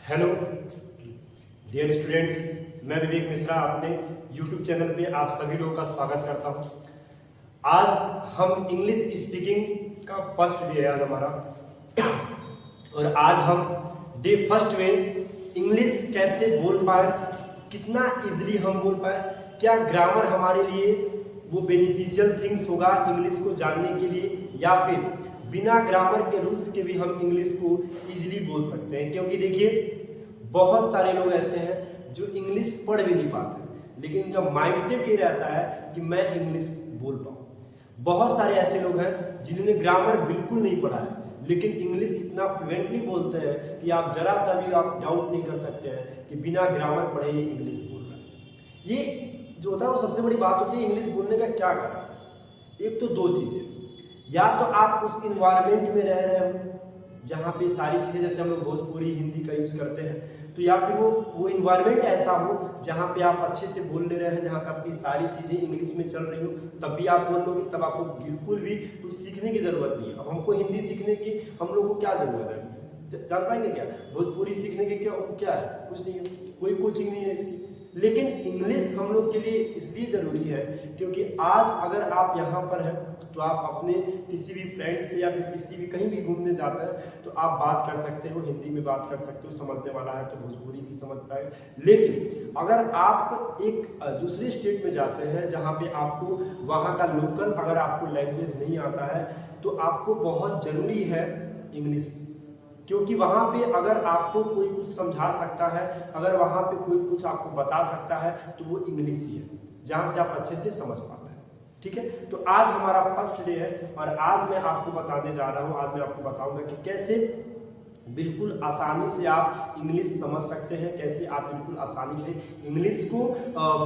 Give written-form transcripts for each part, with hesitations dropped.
Hello dear students, मैं विवेक मिश्रा अपने YouTube channel पे आप सभी लोगों का स्वागत करता हूं। आज हम इंग्लिश स्पीकिंग का फर्स्ट डे है आज हमारा, और आज हम डे फर्स्ट में इंग्लिश कैसे बोल पाए, कितना इजीली हम बोल पाए, क्या ग्रामर हमारे लिए वो बेनिफिशियल थिंग्स होगा इंग्लिश को जानने के लिए, या फिर बिना ग्रामर के रूल्स के भी हम इंग्लिश को इजीली बोल सकते हैं। क्योंकि देखिए, बहुत सारे लोग ऐसे हैं जो इंग्लिश पढ़ भी नहीं पाते, लेकिन उनका माइंडसेट ये रहता है कि मैं इंग्लिश बोल पाऊँ। बहुत सारे ऐसे लोग हैं जिन्होंने ग्रामर बिल्कुल नहीं पढ़ा है, लेकिन इंग्लिश इतना फ्लुएंटली बोलते हैं कि आप जरा सा भी आप डाउट नहीं कर सकते हैं कि बिना ग्रामर पढ़े ये इंग्लिश बोल रहा है। ये जो होता है वो सबसे बड़ी बात होती है इंग्लिश बोलने का क्या कारण। एक तो दो चीजें, या तो आप उस इन्वायरमेंट में रह रहे हो जहाँ पे सारी चीजें, जैसे हम लोग भोजपुरी हिंदी का यूज करते हैं, तो या फिर वो इन्वायरमेंट ऐसा हो जहाँ पे आप अच्छे से बोल ले रहे हैं, जहाँ पे आपकी सारी चीजें इंग्लिश में चल रही हो, तब भी आप बोल लोगे, तब आपको बिल्कुल भी कुछ सीखने की जरूरत नहीं है। अब हमको हिंदी सीखने की हम लोग को क्या जरूरत है, जान पाएंगे क्या? भोजपुरी सीखने की क्या है? कुछ नहीं है, कोई कोचिंग नहीं है इसकी। लेकिन इंग्लिश हम लोग के लिए इसलिए जरूरी है क्योंकि आज अगर आप यहाँ पर हैं तो आप अपने किसी भी फ्रेंड से या फिर किसी भी कहीं भी घूमने जाते हैं तो आप बात कर सकते हो, हिंदी में बात कर सकते हो, समझने वाला है तो भोजपुरी भी समझ पाएगा। लेकिन अगर आप एक दूसरे स्टेट में जाते हैं जहाँ पे आपको वहाँ का लोकल अगर आपको लैंग्वेज नहीं आता है तो आपको बहुत जरूरी है इंग्लिश, क्योंकि वहां पे अगर आपको कोई कुछ समझा सकता है, अगर वहां पे कोई कुछ आपको बता सकता है तो वो इंग्लिश ही है, जहां से आप अच्छे से समझ पाते हैं। ठीक है, तो आज हमारा फर्स्ट डे है और आज मैं आपको बताने जा रहा हूं, आज मैं आपको बताऊंगा कि कैसे बिल्कुल आसानी से आप इंग्लिश समझ सकते हैं, कैसे आप बिल्कुल आसानी से इंग्लिश को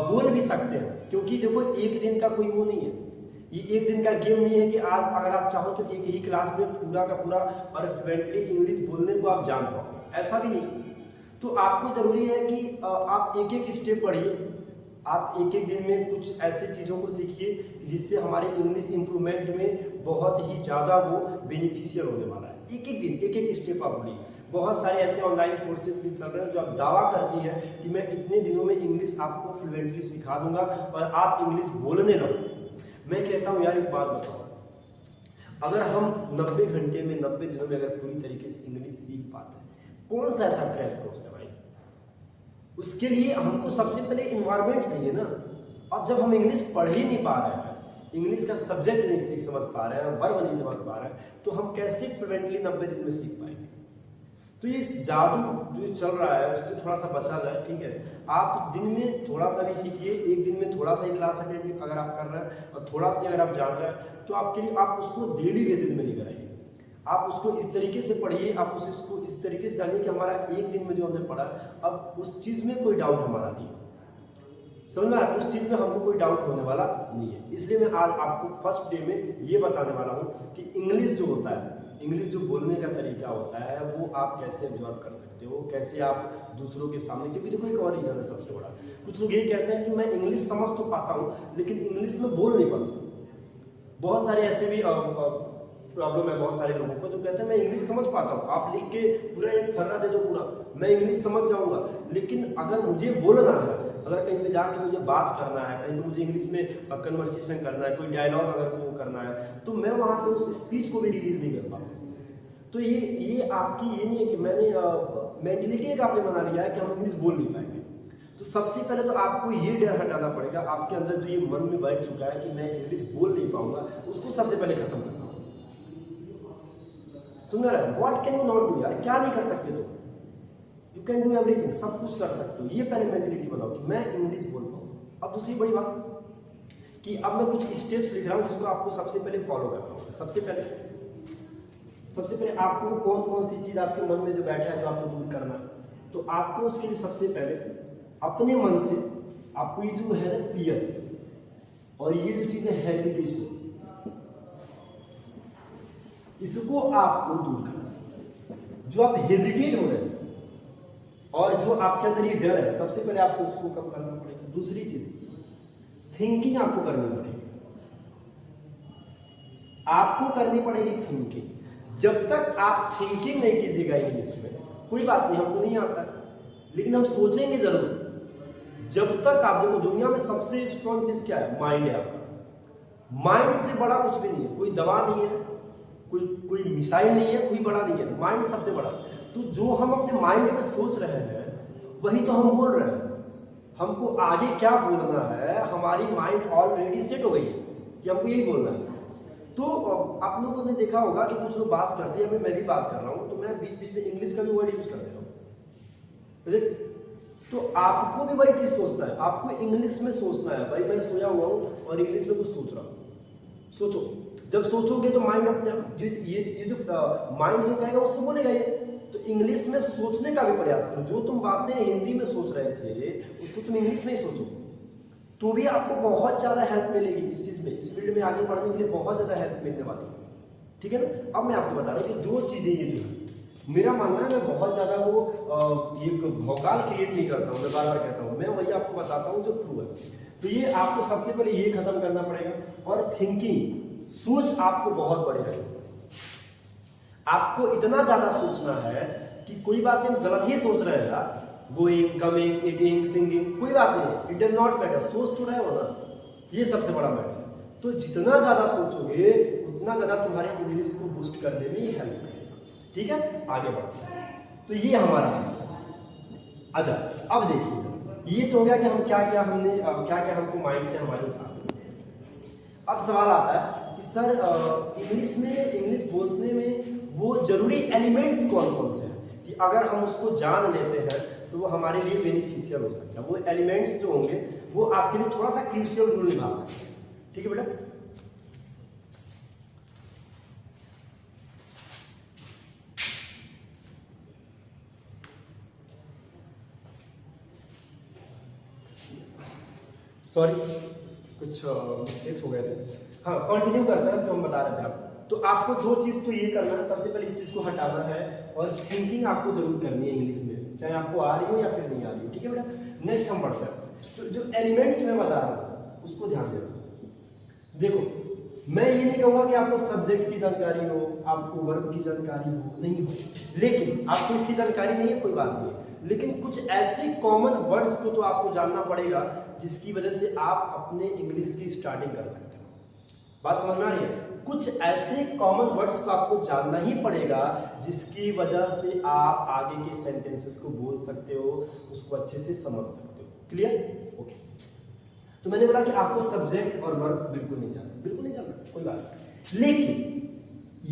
बोल भी सकते हैं। क्योंकि देखो, एक दिन का कोई वो नहीं है, ये एक दिन का गेम नहीं है कि आज अगर आप चाहो तो एक ही क्लास में पूरा का पूरा और फ्लुएंटली इंग्लिश बोलने को आप जान पाओ, ऐसा भी नहीं। तो आपको जरूरी है कि आप एक एक स्टेप पढ़िए, आप एक एक दिन में कुछ ऐसी चीज़ों को सीखिए जिससे हमारे इंग्लिश इंप्रूवमेंट में बहुत ही ज़्यादा वो बेनिफिशियल होने वाला है। एक एक दिन एक एक स्टेप आप पढ़िए। बहुत सारे ऐसे ऑनलाइन कोर्सेज भी चल रहे हैं जो आप दावा करती है कि मैं इतने दिनों में इंग्लिश आपको फ्लुएंटली सिखा दूंगा और आप इंग्लिश बोलने लगो। मैं कहता हूं यार, एक बात बताओ, अगर हम 90 घंटे में 90 दिनों में अगर पूरी तरीके से इंग्लिश सीख पाते हैं, कौन सा ऐसा क्रैश कोर्स है भाई? उसके लिए हमको सबसे पहले इन्वायरमेंट चाहिए ना। अब जब हम इंग्लिश पढ़ ही नहीं पा रहे हैं, इंग्लिश का सब्जेक्ट नहीं समझ पा रहे हैं, वर्ब नहीं समझ पा रहे हैं, तो हम कैसे फ्लुएंटली 90 दिन में सीख पाएंगे? तो ये जादू जो चल रहा है उससे थोड़ा सा बचा जाए। ठीक है, आप दिन में थोड़ा सा भी सीखिए, एक दिन में थोड़ा सा ही क्लास अटेंड अगर आप कर रहे हैं और थोड़ा सा अगर आप जान रहे हैं तो आपके लिए आप उसको डेली बेसिस में लेकर आइए। आप उसको इस तरीके से पढ़िए, आप उसको इस तरीके से जानिए कि हमारा एक दिन में जो हमने पढ़ा अब उस चीज में कोई डाउट हमारा नहीं है। समझ में आ रहा है? उस चीज में हमको कोई डाउट होने वाला नहीं है। इसलिए मैं आज आपको फर्स्ट डे में ये बताने वाला हूँ कि इंग्लिश जो होता है, इंग्लिश जो बोलने का तरीका होता है वो आप कैसे एब्जॉर्व कर सकते हो, कैसे आप दूसरों के सामने। क्योंकि देखो, एक और रीजन है सबसे बड़ा, कुछ लोग ये कहते हैं कि मैं इंग्लिश समझ तो पाता हूँ लेकिन इंग्लिश में बोल नहीं पाता। बहुत सारे ऐसे भी प्रॉब्लम है बहुत सारे लोगों को जो कहते हैं मैं इंग्लिश समझ पाता हूँ, आप लिख के पूरा एक फर्रा दे दो पूरा, मैं इंग्लिश समझ जाऊंगा, लेकिन अगर मुझे बोलना है, अगर कहीं पे जाके मुझे बात करना है, कहीं पे मुझे इंग्लिश में कन्वर्सेशन करना है, कोई डायलॉग अगर वो करना है, तो मैं वहाँ पे उस स्पीच को भी रिलीज नहीं कर पाता। तो ये आपकी ये नहीं है कि मैंने मेंटलिटी एक आपने बना लिया है कि हम इंग्लिश बोल नहीं पाएंगे। तो सबसे पहले तो आपको ये डर हटाना पड़ेगा, आपके अंदर जो ये मन में बैठ चुका है कि मैं इंग्लिश बोल नहीं पाऊंगा, उसको सबसे पहले खत्म करना होगा। सुन रहा है? What can you not do? यार क्या नहीं कर सकते तुम? यू कैन डू एवरीथिंग, सब कुछ कर सकते हो। ये पहले मेंटलिटी बनाओ कि मैं इंग्लिश बोल पाऊँ। अब दूसरी बड़ी बात कि अब मैं कुछ स्टेप्स लिख रहा हूँ जिसको आपको सबसे पहले फॉलो करना होगा। सबसे पहले आपको कौन कौन सी चीज आपके मन में जो बैठा है जो आपको दूर करना है, तो आपको उसके लिए सबसे पहले अपने मन से आपको ये जो है ना फियर और ये जो चीज है हेजिटेशन, इसको आपको दूर करना है। जो आप हेजिटेट हो रहे हैं और जो आपके अंदर ये डर है, सबसे पहले आपको उसको कम करना पड़ेगा। दूसरी चीज थिंकिंग आपको करनी पड़ेगी, आपको करनी पड़ेगी थिंकिंग। जब तक आप थिंकिंग नहीं कीजिएगा इंग्लिश में, कोई बात नहीं, हमको नहीं आता है, लेकिन हम सोचेंगे जरूर। जब तक आप देखो, दुनिया में सबसे स्ट्रॉन्ग चीज क्या है? माइंड है आपका। माइंड से बड़ा कुछ भी नहीं है, कोई दवा नहीं है, कोई मिसाइल नहीं है, कोई बड़ा नहीं है, माइंड सबसे बड़ा। तो जो हम अपने माइंड में सोच रहे हैं वही तो हम बोल रहे हैं। हमको आगे क्या बोलना है, हमारी माइंड ऑलरेडी सेट हो गई है कि हमको यही बोलना है। तो आप लोगों ने देखा होगा कि कुछ लोग बात करते हैं, मैं भी बात कर रहा हूँ, तो मैं बीच बीच में इंग्लिश का भी वर्ड यूज कर दे रहा हूँ। तो आपको भी वही चीज सोचना है, आपको इंग्लिश में सोचना है। भाई मैं सोया हुआ हूँ और इंग्लिश में कुछ सोच रहा हूँ, सोचो। जब सोचोगे तो माइंड अपने ये जो माइंड जो कहेगा उसको बोलेगा ये। तो इंग्लिश में सोचने का भी प्रयास करो। जो तुम बातें हिंदी में सोच रहे थे उसको तुम इंग्लिश में ही सोचो, तो भी आपको बहुत ज्यादा हेल्प मिलेगी इस चीज में। इस फील्ड में आगे बढ़ने के लिए बहुत ज्यादा हेल्प मिलने वाली है, ठीक है ना। अब मैं आपको बता रहा हूँ कि दो चीजें ये जो है, मेरा मानना है, मैं बहुत ज्यादा वो ये भौकाल क्रिएट नहीं करता हूँ, मैं बार बार कहता हूँ, मैं वही आपको बताता हूँ जो ट्रू है। तो ये आपको सबसे पहले ये खत्म करना पड़ेगा। और थिंकिंग, सोच आपको बहुत बड़ी रखनी। आपको इतना ज्यादा सोचना है कि कोई बात नहीं, गलत ही सोच रहे हैं यार, गोइंग, कमिंग, ईटिंग, सिंगिंग, कोई बात नहीं, इट डज नॉट मैटर, सोच तो रहे हो ना, ये सबसे बड़ा मैटर। तो जितना ज्यादा सोचोगे उतना ज्यादा तुम्हारे इंग्लिश को बूस्ट करने में हेल्प करेगा, ठीक है। आगे बढ़ते हैं, तो ये हमारा चीज। अच्छा, अब देखिए, ये तो हो गया कि हम क्या क्या हमको माइंड से हमारे उतार। अब सवाल आता है कि सर इंग्लिश बोलने में वो जरूरी एलिमेंट्स कौन कौन से हैं कि अगर हम उसको जान लेते हैं तो वो हमारे लिए बेनिफिशियल हो सकता है। वो एलिमेंट्स जो होंगे वो आपके लिए थोड़ा सा क्रूशियल रोल निभा सकते हैं, ठीक है बेटा। सॉरी, कुछ मिस्टेक्स हो गए थे। हाँ, कंटिन्यू करते हैं जो हम बता रहे थे आप। तो आपको दो चीज तो ये करना है, सबसे पहले इस चीज को हटाना है, और थिंकिंग आपको जरूर करनी है इंग्लिश में, चाहे आपको आ रही हो या फिर नहीं आ रही हो, ठीक है बेटा। नेक्स्ट हम बढ़ते हैं। तो जो एलिमेंट्स मैं बता रहा हूँ उसको ध्यान देना। देखो, मैं ये नहीं कहूँगा कि आपको सब्जेक्ट की जानकारी हो, आपको वर्ब की जानकारी हो, नहीं हो, लेकिन आपको इसकी जानकारी नहीं है, कोई बात नहीं, लेकिन कुछ ऐसे कॉमन वर्ड्स को तो आपको जानना पड़ेगा जिसकी वजह से आप अपने इंग्लिश की स्टार्टिंग कर सकते हो। बात समझ में आ रही है? कुछ ऐसे कॉमन वर्ड्स को आपको जानना ही पड़ेगा जिसकी वजह से आप आगे के सेंटेंसेस को बोल सकते हो, उसको अच्छे से समझ सकते हो। क्लियर? ओके। तो मैंने बोला कि आपको सब्जेक्ट और वर्ब बिल्कुल नहीं जानना, बिल्कुल नहीं जानना, कोई बात नहीं, लेकिन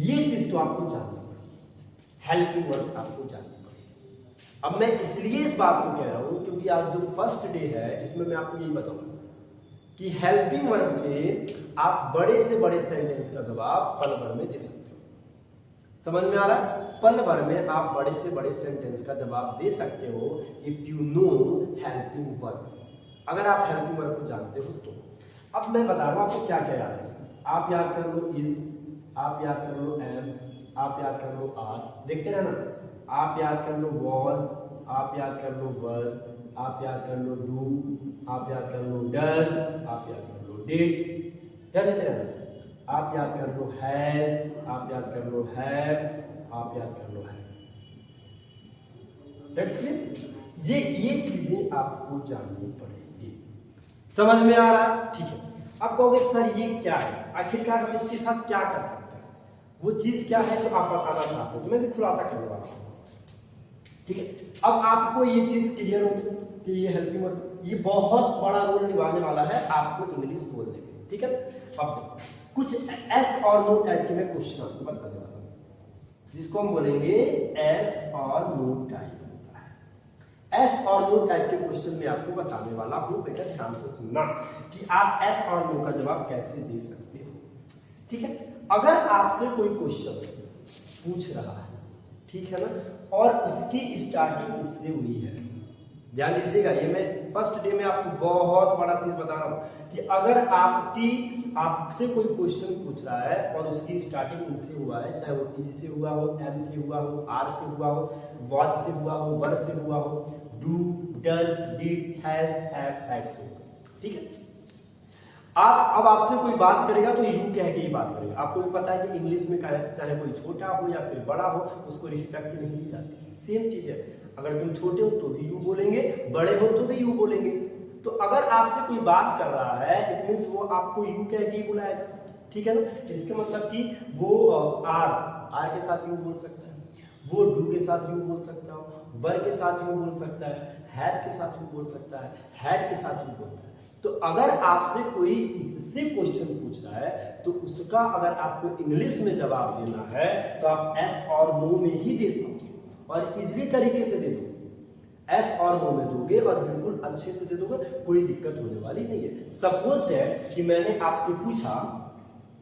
ये चीज तो आपको जाननी पड़ेगी, हेल्पिंग वर्ब आपको जाननी पड़ेगी। अब मैं इसलिए इस बात को कह रहा हूं क्योंकि आज जो फर्स्ट डे है इसमें मैं आपको यही बताऊंगा कि हेल्पिंग वर्ब से आप बड़े से बड़े सेंटेंस का जवाब पल भर में दे सकते हो। समझ में आ रहा है? पल भर में आप बड़े से बड़े सेंटेंस का जवाब दे सकते हो if you know helping verb, अगर आप हेल्पिंग वर्ब को जानते हो तो। अब मैं बता रहा हूं आपको क्या क्या याद है। आप याद कर लो इज, आप याद कर लो एम, आप याद कर लो आर, देखते रहना। आप याद कर लो वॉज, आप याद कर लो वर, आप याद कर लो डू, आप याद कर लो डज, आप याद कर लो डिड, क्या देते रहना। आप याद कर लो हैज, आप याद कर लो हैव, आप याद कर लो है। That's clear. ये चीजें आपको जाननी पड़ेगी। समझ में आ रहा? ठीक है। अब कहोगे सर ये क्या है, आखिरकार हम इसके साथ क्या कर सकते हैं, वो चीज क्या है जो आप बताना चाहते हो, तो मैं भी खुलासा करने वाला हूं, ठीक है। अब आपको ये चीज क्लियर होगी कि ये हेल्पिंग वर्ब ये बहुत बड़ा रोल निभाने वाला है आपको इंग्लिश बोलने में, ठीक है। अब देखो, कुछ एस और नो टाइप के मैं क्वेश्चन आपको बताने वाला हूं जिसको हम बोलेंगे एस और नो टाइप होता है। एस और नो टाइप के क्वेश्चन में आपको बताने वाला हूं, बेटा ध्यान से सुनना कि आप एस और नो का जवाब कैसे दे सकते हो, ठीक है। अगर आपसे कोई क्वेश्चन पूछ रहा है, ठीक है ना, और उसकी स्टार्टिंग इससे हुई है, ध्यान दीजिएगा, ये मैं फर्स्ट डे में आपको बहुत बड़ा चीज बता रहा हूं कि अगर आपसे कोई क्वेश्चन पूछ रहा है और उसकी स्टार्टिंग इनसे हुआ है, चाहे वो इज से हुआ हो, एम से हुआ हो, आर से हुआ हो, वॉज से हुआ हो, वर से हुआ हो, do, does, did, has, have, had से, ठीक है। अब आपसे कोई बात करेगा तो यू कह के ही बात करेगा। आपको भी पता है कि इंग्लिश में चाहे कोई छोटा हो या फिर बड़ा हो, उसको रिस्पेक्ट नहीं दी जाती, सेम चीज है। अगर तुम छोटे हो तो भी यू बोलेंगे, बड़े हो तो भी यू बोलेंगे। तो अगर आपसे कोई बात कर रहा है इट मीन्स वो आपको यू कह के ही बुलाएगा, ठीक है ना। इसका मतलब कि वो आर के साथ यू बोल सकता है, वो डू के साथ यू बोल सकता है, वर के साथ यू बोल सकता है, हैड के साथ यू बोल सकता है, हैड के साथ यू बोलता है। तो अगर आपसे कोई इससे क्वेश्चन पूछ रहा है तो उसका अगर आपको इंग्लिश में जवाब देना है तो आप एस और नो में ही दे दो और इजली तरीके से दे दोगे। एस और नो में दोगे और बिल्कुल अच्छे से दे दोगे, कोई दिक्कत होने वाली नहीं है। सपोज है कि मैंने आपसे पूछा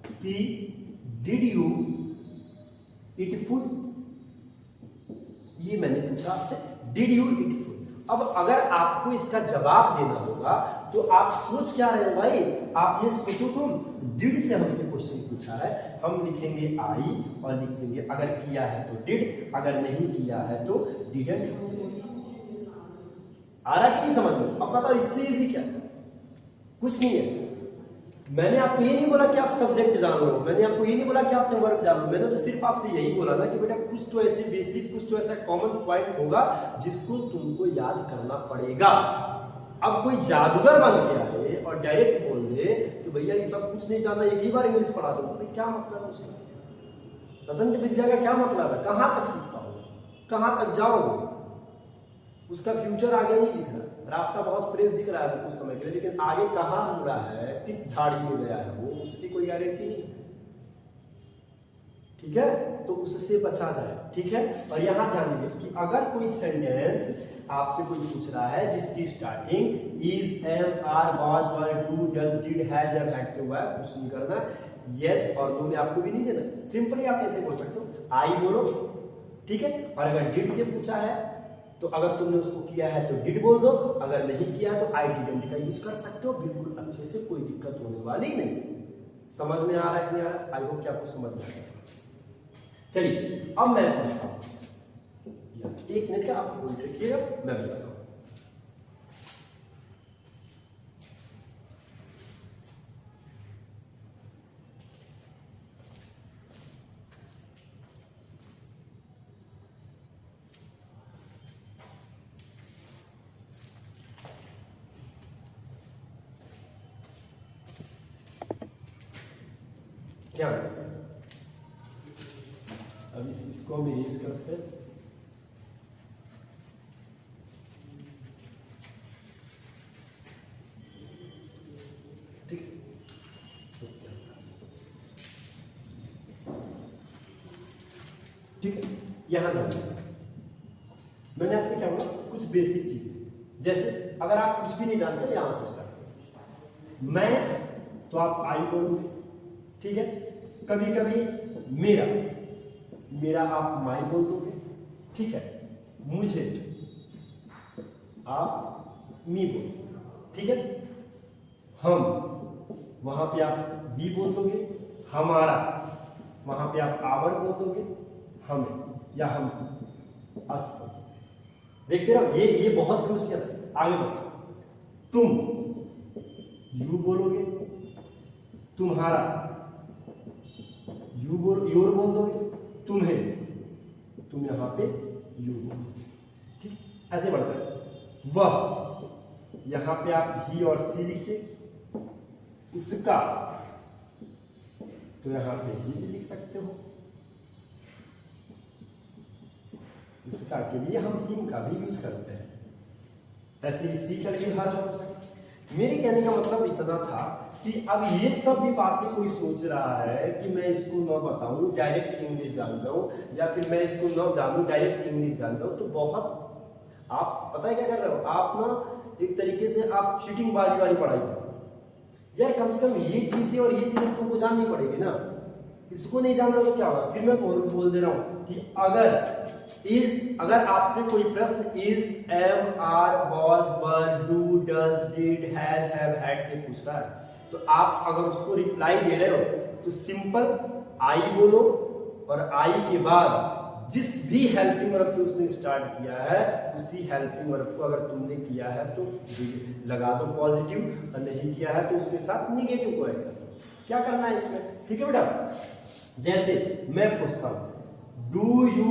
कि डिड यू ईट फूड, ये मैंने पूछा आपसे, डिड यू ईट फूड। अब अगर आपको इसका जवाब देना होगा तो आप सोच क्या रहे हो भाई, आप ये सोचो तुम डिड से हमसे क्वेश्चन पूछा है, हम लिखेंगे आई और लिख देंगे अगर किया है तो डिड, अगर नहीं किया है तो डिडंट। आ रहा कि नहीं समझ में? अब बताओ इससे इजी क्या है? कुछ नहीं है। मैंने आपको ये नहीं बोला कि आप सब्जेक्ट जान लो, मैंने आपको ये नहीं बोला कि आपने वर्ब जान लो, मैंने तो सिर्फ आपसे यही बोला ना कि बेटा कुछ तो ऐसी बेसिक, कुछ तो ऐसा कॉमन पॉइंट होगा जिसको तुमको याद करना पड़ेगा। अब कोई जादूगर बन के आए और डायरेक्ट बोल दे कि भैया ये सब कुछ नहीं जानता, एक ही बार इंग्लिश पढ़ा दो, तो क्या मतलब है उसका? रतन की विद्या का क्या मतलब है? कहाँ तक सीख पाओगे, कहाँ तक जाओगे? उसका फ्यूचर आगे नहीं दिख रहा, रास्ता बहुत फ्रेश दिख रहा है कुछ समय के लिए, लेकिन आगे कहाँ मुड़ा है, किस झाड़ी में गया है वो, उसकी कोई गारंटी नहीं है, ठीक है। तो उससे बचा जाए, ठीक है। और यहाँ ध्यान दीजिए कि अगर कोई सेंटेंस आपसे कोई पूछ रहा है जिसकी starting is, am, are, was, were, do, does, did, has, have, had से हुआ है, कुछ नहीं करना, यस और नो में आपको भी नहीं देना, सिंपली आप ऐसे बोल सकते हो आई बोलो, ठीक है। और अगर डिड से पूछा है तो अगर तुमने उसको किया है तो डिड बोल दो, अगर नहीं किया है तो आई डिडंट का यूज कर सकते हो, बिल्कुल अच्छे से, कोई दिक्कत होने वाली नहीं है। समझ में आ रहा है कि नहीं आ रहा है? आई होप कि आपको समझ में आ रहा है। चलिए अब मैं पूछता हूं, एक मिनट का आप होल्ड रखिएगा, मैं भी आता हूं। क्या अब इसको हम इरेज करते हैं। ठीक ठीक है, यहां ध्यान देना, मैंने आपसे क्या बोला, कुछ बेसिक चीज, जैसे अगर आप कुछ भी नहीं जानते यहां से स्टार्ट, मैं तो आप आई बोलोगे, ठीक है। कभी कभी मेरा, मेरा आप माई बोल दोगे, ठीक है। मुझे आप मी बोल दोगे, ठीक है। हम, वहां पे आप वी बोल दोगे, हमारा, वहां पे आप आवर बोल दोगे, हमें या हम अस बोल दोगे। देखते रहो, ये बहुत क्रूशियल है। आगे बढ़ो, तुम यू बोलोगे, तुम्हारा यू बोल, योर बोल दोगे, तुम्हें, तुम यहां पे यू बोलोगे, ठीक, ऐसे बढ़ता है। वह, यहां पे आप ही और सी लिखिए, उसका तो यहां पे ही लिख सकते हो, उसका के लिए हम हिम का भी यूज करते हैं, ऐसे ही सी करके हर मेरे कहने का मतलब इतना था कि अब ये सब भी बातें कोई सोच रहा है कि मैं इसको न बताऊं डायरेक्ट इंग्लिश जान जाऊं, या फिर मैं इसको न जानूं डायरेक्ट इंग्लिश जान जाऊं, तो बहुत आप पता है क्या कर रहे हो आप ना, एक तरीके से आप चीटिंग बाजी वाली पढ़ाई कर रहे हो। यार कम से कम ये चीजें और ये चीजें तुमको जाननी पड़ेगी ना, इसको नहीं जान रहे तो क्या होगा। फिर मैं बोल दे रहा हूं कि अगर आपसे कोई प्रश्न is, am, are, was, were, do, does, did, has, have, had से पूछ रहा है, तो आप अगर उसको रिप्लाई दे रहे हो तो सिंपल आई बोलो, और आई के बाद जिस भी हेल्पिंग वर्ब से उसने स्टार्ट किया है उसी हेल्पिंग वर्ब को अगर तुमने किया है तो लगा दो पॉजिटिव, और नहीं किया है तो उसके साथ निगेटिव को ऐड कर दो। क्या करना है इसमें, ठीक है बेटा। जैसे मैं पूछता हूं डू यू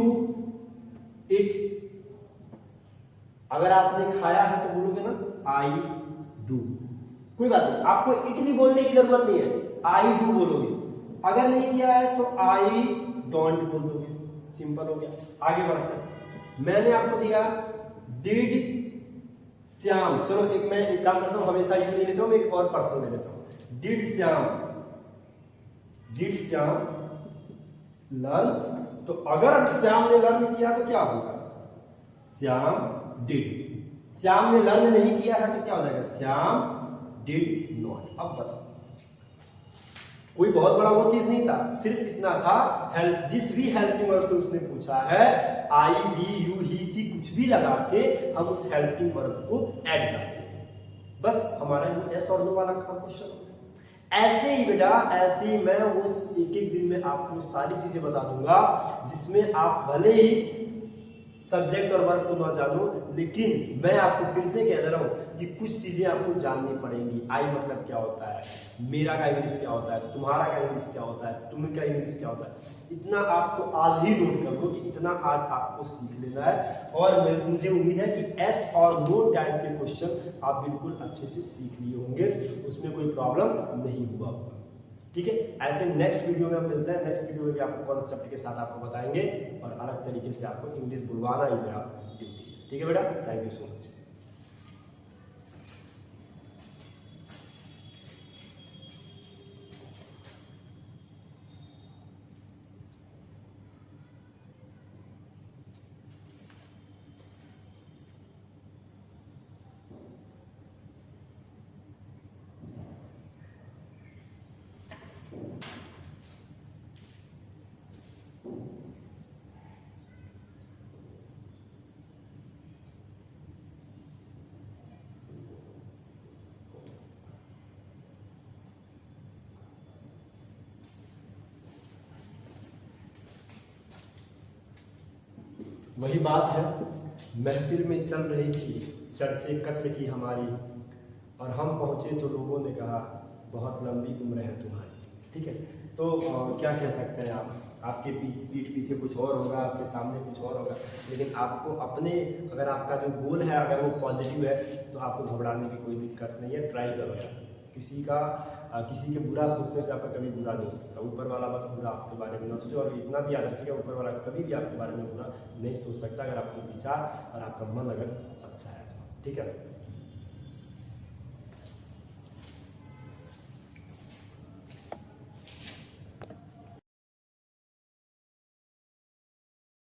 इट अगर आपने खाया है तो बोलोगे ना आई डू, कोई बात नहीं, आपको इट भी बोलने की जरूरत नहीं है, आई डू बोलोगे। अगर नहीं किया है तो आई डोंट बोल दोगे, सिंपल हो गया। आगे बढ़ते हैं, मैंने आपको दिया डिड श्याम, चलो मैं एक काम करता हूं, हमेशा ये नहीं लेता हूं, मैं एक और पर्सन ले लेता हूं। डिड श्याम लर्न, तो अगर श्याम ने लर्न किया तो क्या होगा, श्याम डिड। श्याम ने लर्न नहीं किया है तो क्या हो जाएगा, श्याम डिड नॉट। अब बताओ, कोई बहुत बड़ा वो चीज नहीं था, सिर्फ इतना था, हेल्प, जिस भी हेल्पिंग वर्ब से उसने पूछा है, आई वी यू ही सी कुछ भी लगा के हम उस हेल्पिंग वर्ब को ऐड कर देंगे, बस हमारा एस और नो वाला काम क्वेश्चन हो गया। ऐसे ही बेटा, ऐसे ही मैं उस एक एक दिन में आपको सारी चीजें बता दूंगा जिसमें आप भले ही सब्जेक्ट और वर्ब को ना जानो, लेकिन मैं आपको फिर से कह रहा हूं कि कुछ चीजें आपको जाननी पड़ेंगी। आई मतलब क्या होता है, मेरा का इंग्लिश क्या होता है, तुम्हारा का इंग्लिश क्या होता है, तुम्हें का इंग्लिश क्या होता है, इतना आपको आज ही नोट कर लो कि इतना आज आपको सीख लेना है। और मुझे उम्मीद है कि एस और नो टाइप के क्वेश्चन आप बिल्कुल अच्छे से सीख लिए होंगे, उसमें कोई प्रॉब्लम नहीं हुआ होगा, ठीक है। ऐसे नेक्स्ट वीडियो में हम मिलते हैं, नेक्स्ट वीडियो में भी आपको कॉन्सेप्ट के साथ आपको बताएंगे और अलग तरीके से आपको इंग्लिश बुलवाना ही मेरा ड्यूटी है, ठीक है बेटा। Thank you so much. वही बात है, महफिल में चल रही थी चर्चे कत्ल की हमारी, और हम पहुंचे तो लोगों ने कहा बहुत लंबी उम्र है तुम्हारी, ठीक है। तो क्या कह सकते हैं आप, आपके पीठ पीछे कुछ और होगा, आपके सामने कुछ और होगा, लेकिन आपको अपने, अगर आपका जो गोल है अगर वो पॉजिटिव है तो आपको घबराने की कोई दिक्कत नहीं है। ट्राई करो यार, किसी के बुरा सोचने से आपका कभी बुरा नहीं हो सकता। ऊपर वाला बस बुरा आपके बारे में ना सोचो, और इतना भी याद रखिएगा, ऊपर वाला कभी भी आपके बारे में बुरा नहीं सोच सकता अगर आपके विचार और आपका मन अगर सच्चा है तो, ठीक है।